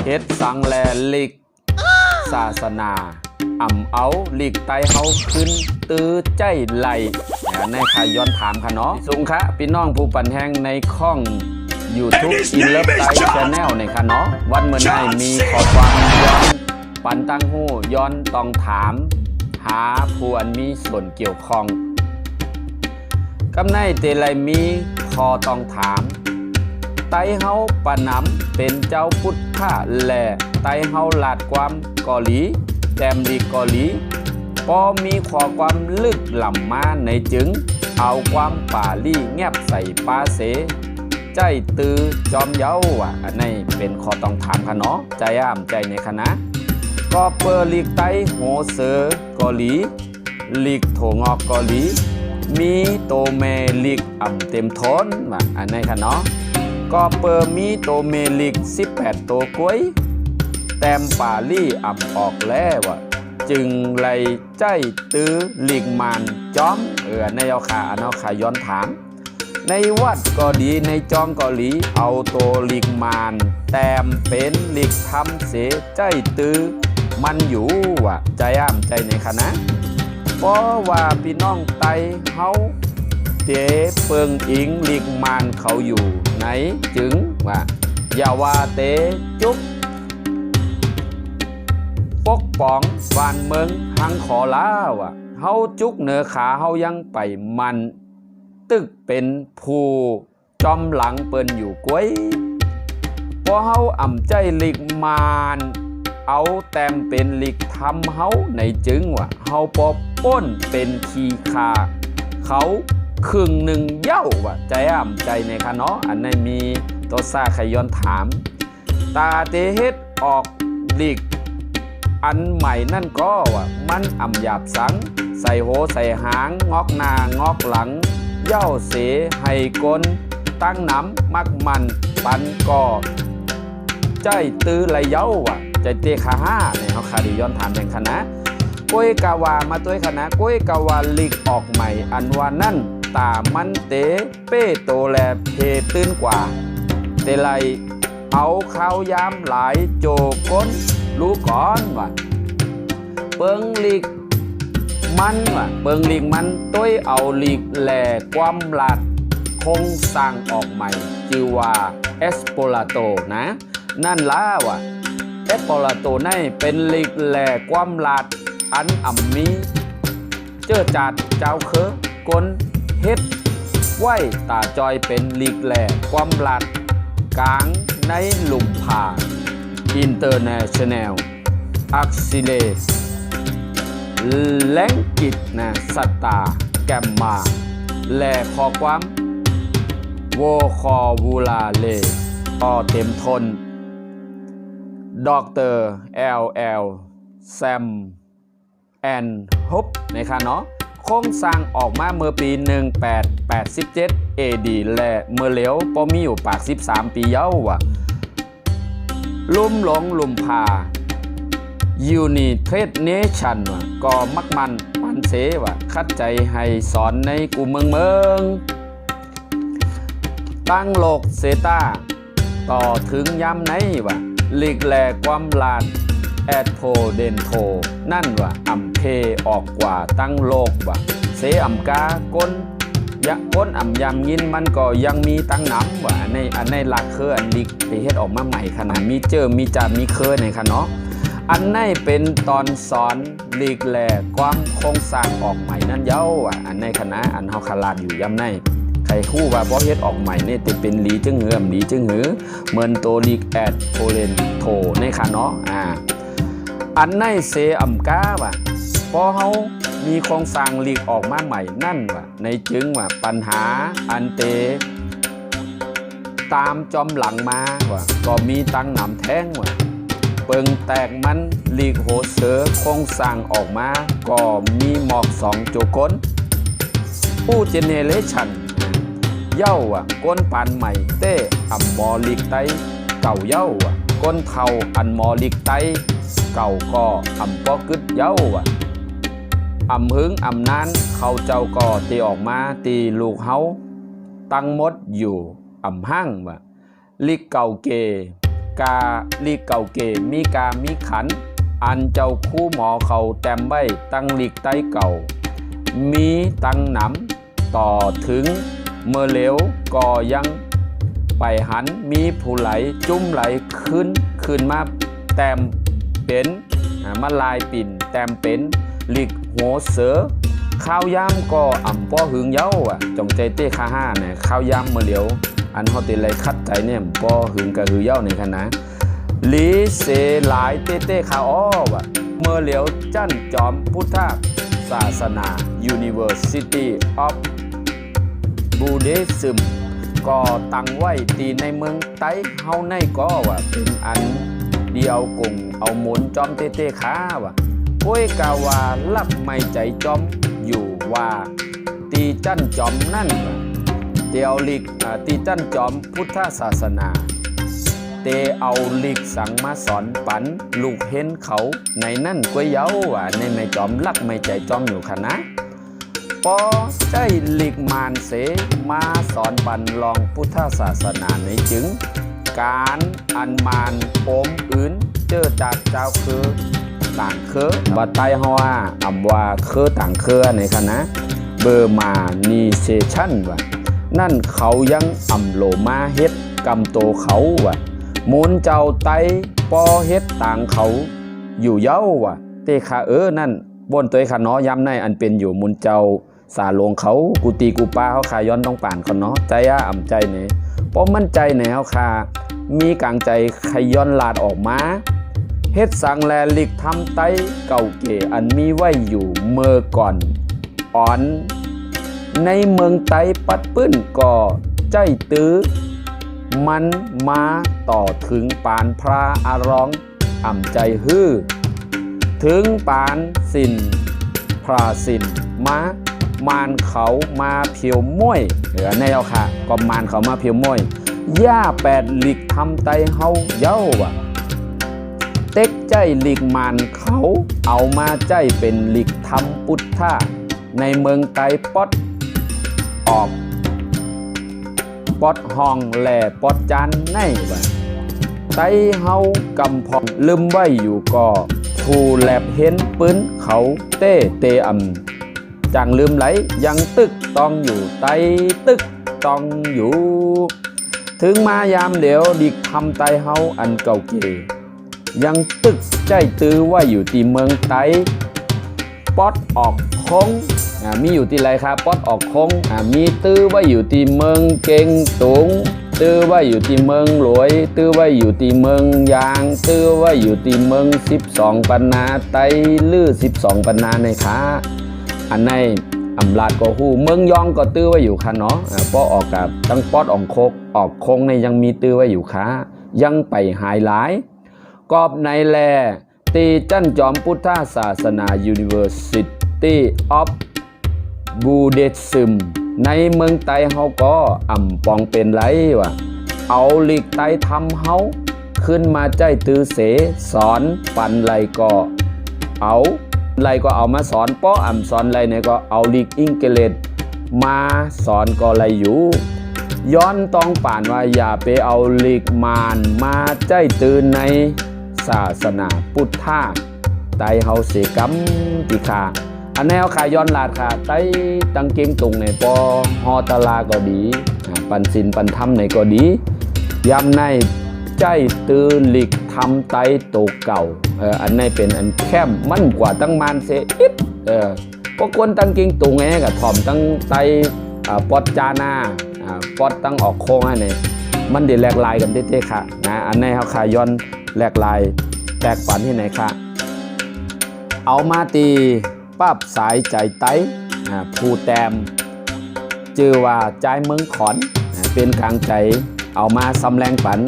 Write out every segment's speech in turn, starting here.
เฮ็ดสังแลลิกศาสนาเอาลิกไตเฮาขึ้นตื้อใจไหลในขายย้อนถามค่ะเนาะสุงคะพี่น้องผู้ปั่นแห้งในข้อง YouTube อินเลิฟไตชาแนลในค่ะเนาะวันเมื่อไหร่มีขอความย้อนปั่นตั้งหู้ย้อนต้องถามหาผู้อันมีส่วนเกี่ยวข้องกำไนเตไลมีขอต้องถามไตเฮาปะนำเป็นเจ้าพุทธะแหล่ไตเฮาลาดความกอหลีแต้มดีกอหลีพอมีขอความลึกหล่ำมาในจึงเอาความป่าลี่แงบใส่ปาเสใจตือจอมเย้าว่ะอันนี้เป็นขอต้องถามค่ะเนาะใจใจในคณะก็เปอร์ลีกไตโหเซอร์กอหลีลีกโถงอกกอหลีมีโตเมลีกเต็มทนว่ะอันนี้ค่ะเนาะก็เปอร์มีโตเมลีก18โตกวยแต้มป่าลี่ออกแล้วว่ะจึงไลใจตื้อลีกมันจอมในเอาขาย้อนถามในวัดก็ดีในจองก็หลีเอาโตลีกมานแต้มเป็นลีกทำเสใจตื้อมันอยู่ว่ะใจใจในคณะเพราะว่าพี่น้องไตเฮาเตเปิงอิงลีกมานเขาอยู่ไหนจึงว่าอย่าว่าเตจุ๊บปกป้องบ้านเมืองหังขอลาว่ะเฮาจุกเหนือขาเฮายังไปมันตึกเป็นผู้จอมหลังเปิ้นอยู่กวยพอเฮาใจลีกมานเอาแต้มเป็นลีกทำเฮาในจึงว่ะเฮาปอป้นเป็นขีคาเขาครึ่งหนึ่งเย้าว่ะใจในคะเนาะอันนี้มีตัวซาขย้อนถามตาเตเฮ็ดออกลีกอันใหม่นั่นก็ว่ามันหยาบสังใส่โหใส่หางงอกหน้างอกหลังเย้าเสให้กลตั้งน้ำมักมันปันก่อใจตื้อไหลเย้าว่ะใจเตขาห้าเนี่ยเขาคาดิย้อนถามเป็นคณะกล้วยกาวามาตัวคณะกล้วยกาวาลีกออกใหม่อันว่านั่นตามันเตเป้โตแลเพตื้นกว่าเตไลเอาข้าวยามหลายโจก้นรู้ก่อนว่าเปิงลีกมันว่ะเปิงลีกมันต้วยเอาลีกแหล่ความหลาดคงสร้างออกใหม่ชื่อว่าเอสโปลาโตนะนั่นล่ะว่ะเอสโปลาโตนี่เป็นลีกแหล่ความหลาดอันมีเจ้าจัดเจ้าเคอกลเฮ็ดไว้ตาจอยเป็นลีกแหล่ความหลาดกลางในหลุมผาอินเตอร์เนชั่นแนลอักซิเลแรงกิจนะสัตตาแกมมาแลขอความโวคอวูลาเลอเต็มทนด็อกเตอร์LLแซมแอนฮุบนะคะเนาะโครงสร้างออกมาเมื่อปี1887 AD และเมื่อเหลียวปอมีอยู่ปาก13ปีเย้าว่ะลุ่มหลงลุ่มพายูนิเทรดเนชั่นว่ะก็มักมันปันเสว่ะคัดใจให้สอนในกูเมืองตั้งโลกเซตาต่อถึงย้ำไหนว่ะลีกแหลความลาดแอดโพเดนโทนั่นว่ะเพออกกว่าตั้งโลกว่ะเสกาก้นยักก้นยำยินมันก็ยังมีตั้งน้ำว่ะอันในลาเคออันลีกไปเฮ็ดออกมาใหม่ขนาดมีเจอมีจ่ามีเคอในค่ะเนาะอันนี้เป็นตอนสอนลีกแหล่ความโครงสร้างออกใหม่นั่นเย้าอ่ะอันในคณะอันเฮาคาลาดอยู่ย่ำในใครคู่ว่าเพราะเฮ็ดออกใหม่นี่จะเป็นลีจึงเหือมลีจึงหือเหมือนโตลีกแอดโพเลนโทในค่ะเนาะอันในเสกาว่ะพอเฮามีโครงสร้างลีกออกมาใหม่นั่นว่ะในจึงว่าปัญหาอันเตตามจอมหลังมาว่ะก็มีตั้งหนำแท้งว่ะเปิงแตกมันลีกโหเสือโครงสร้างออกมาก็มีหมอก2โจก้นผู้เจเนเรชั่นเย้าอ่ะก้นปานใหม่เต้มอลีกไตเก่าเย้าอ่ะก้นเทาอันมอลีกไตเก่าก็ปอกึดเย้าอ่ะหึงนานเขาเจ้าก็ตีออกมาตีลูกเฮาตั้งมดอยู่ห้างว่ะลีกเก่าเก กาลีกเก่าเก๋มีกามีขันอันเจ้าคู่หมอเขาแต้มไว้ตั้งลีกใต้เก่ามีตั้งหนำต่อถึงเมื่อเหลวก็ยังไปหันมีผู้ไหลจุ้มไหลขึ้นมาแต้มเป็นมาลายปิ่นแต้มเป็นลีกหัวเสือข้าวยามก็อ่ำป้อหึงเย้าจงใจเต้ข้าห้าเนี่ยข้าวยามเมื่อเหลวอันเขาติเลยคัดใจเนี่ยป้อหึงกับหึงเย้าในคณะลีเสหลายเต้ข้าอ้อเมื่อเหลวจั่นจอมพุทธศาสนา University of Buddhism ก็ตั้งไว้ตีในเมืองไต้เฮาในก็เป็นอันเดียวกงเอาหมุนจอมเต้ขาป่วยกาวาลับไม่ใจจอมอยู่ว่าตีจั่นจอมนั่นเตียวลิกตีจั่นจอมพุทธศาสนาเตเอาลิกสังมาสอนปันลูกเห็นเขาในนั่นก๋วยเย้าในไม่จอมลักไม่ใจจอมอยู่คณะปอได้ลิกมานเสมาสอนปันลองพุทธศาสนาในจึงการอันมานโอมอื่นเจอจากเจ้าคือต่างเคอบัดไตฮออำว่าเคอต่างเคอในคณะเบอร์มานีเซชั่นนั่นเขายังอำโลมาเฮ็ดกำโตเขามูลเจ้าไตปอเฮ็ดต่างเขาอยู่เย้าเตขานั่นบนตัวขาน้อยำในอันเป็นอยู่มูลเจ้าสาลงเขากูตีกูป้าเขาขาย้อนต้องป่านเขาเนาะใจอ่ำใจเนี่ยเพราะมั่นใจในเขาขามีกลางใจขย้อนลาดออกมาเฮ็ดสังแลลิกทำไตเก่าเก๋อันมีไว้อยู่เมื่อก่อนอ่อนในเมืองไตปัดปื้นก็ใจตื้อมันมาต่อถึงปานพระอารองอ่ำใจฮื้อถึงปานสินพระสินมานเขามาเพียวม้วยในเอาค่ะก็มานเขามาเพียวม้วยย่าแปดลิกทำไตเฮาเย้าเต็กใจลิกมานเขาเอามาใจเป็นลิกทำพุทธะในเมืองไตป๊อดออกป๊อดห้องแหล่ป๊อดจานในไตเฮากำพองลืมไว้อยู่ก็ผู้แลบเห็นปืนเขาเตอำจังลืมไหลยังตึกต้องอยู่ไตตึกต้องอยู่ถึงมายามเดี๋ยวดิกทำไตเฮาอันเก่าเก๋ยังตึกใจตื้อว่าอยู่ที่เมืองไตป๊อดออกคงมีอยู่ที่ไรครับป๊อดออกคงมีตื้อว่าอยู่ที่เมืองเก่งตุงตื้อว่าอยู่ที่เมืองหลวยตื้อว่าอยู่ที่เมืองยางตื้อว่าอยู่ที่เมือง12ปันนาไตลื้อ12ปันนาในขาอันในอำลาดก็หูเมืองยองก็ตื้อว่าอยู่ค่ะเนาะป้อออกกับตั้งป๊อดออกคงในยังมีตื้อว่าอยู่ขายังไปหายหลายกอบในแลตีจั่นจอมพุทธศาสนา University of Buddhism ในเมืองไต้เฮาก็อ่ำปองเป็นไรเอาลิกไต้ทำเฮาขึ้นมาใจตื้อเสสอนปันไรก็เอามาสอนป้ออ่ำสอนไรเนี่ยก็เอาลิกอิงเกเลตมาสอนก็ไรอยู่ย้อนต้องป่านว่าอย่าไปเอาลิกมานมาใจตื้อในศาสนาพุทธะไตเฮาเสกัมติคาอันแนวขาย้อนลาดขาไตตังเก่งตรงในปอฮอตลาก็ดีปันสินปันธรรมในก็ดียำในใจตื้อลิกทำไตโตเก่าอันในเป็นอันแคมมั่นกว่าตั้งมานเสอิดพวกคนตังเก่งตรงไงกับถ่อมตั้งไตปอดจานาปอดตั้งออกโค้งอันนี้มันเดี๋ยวแหลกลายกันเต้ๆค่ะนะอันในเขาขาย้อนแหลกลายแตกปันที่ไหนคะเอามาตีปั๊บสายใจไตผู้แต้มชื่อว่าใจเมืองขอนเป็นกลางใจเอามาสำแรงปัน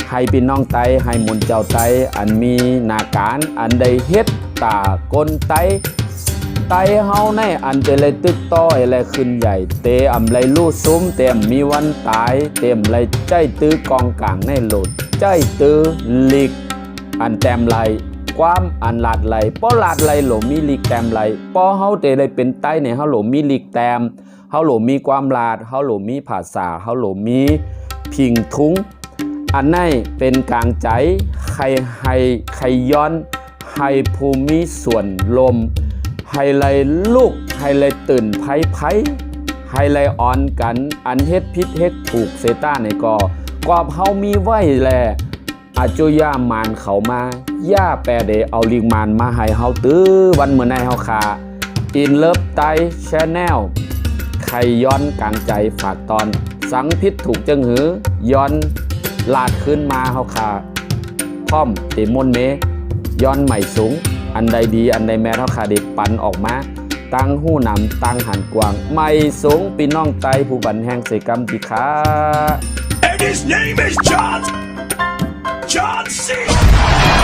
ให้พี่น้องไตให้มุนเจ้าไตอันมีนาการอันใดเฮ็ดตากลไตเฮาในอันเป็นไรตึกต้อยอะไรขึ้นใหญ่เตอำไรลู่ซุ้มเต็มมีวันตายเต็มไรใจตื้อกองกลางในโหลดใจตื้อลิกอันแต้มไหลความอันลาดไหลป้อลาดไหลโหลมีลิกแต้มไหลป้อเฮาเตเลยเป็นไตเนี่ยเฮาโหลมีลิกแต้มเฮาโหลมีความลาดเฮาโหลมีภาษาเฮาโหลมีพิงทุ้ง อันไหนเป็นกลางใจใครย้อนให้ภูมิส่วนลมให้ไลลูกให้ไลตื่นไพ่ให้ไลอ่อนกันอันเฮ็ดพิษเฮ็ดถูกเซต้าในกอบเฮามีไว้แลอาจุย่ามานเขามาย่าแปรเดเอาลิงมานมาให้เฮาตื้อวันเมื่อในเฮาคาอินเลิฟไตแชนแนลใครย้อนกลางใจฝากตอนสังพิษถูกจังหือย้อนลาดขึ้นมาเฮาคาพร้อมเตมนเมย้อนใหม่สูงอันใดดีอันใดแม้เฮาคาเด็ปันออกมาตั้งหู้นำตั้งหันกวางใหม่สูงปีน้องไตผู้บันแห่งเสกรรมติขา And his name is John C.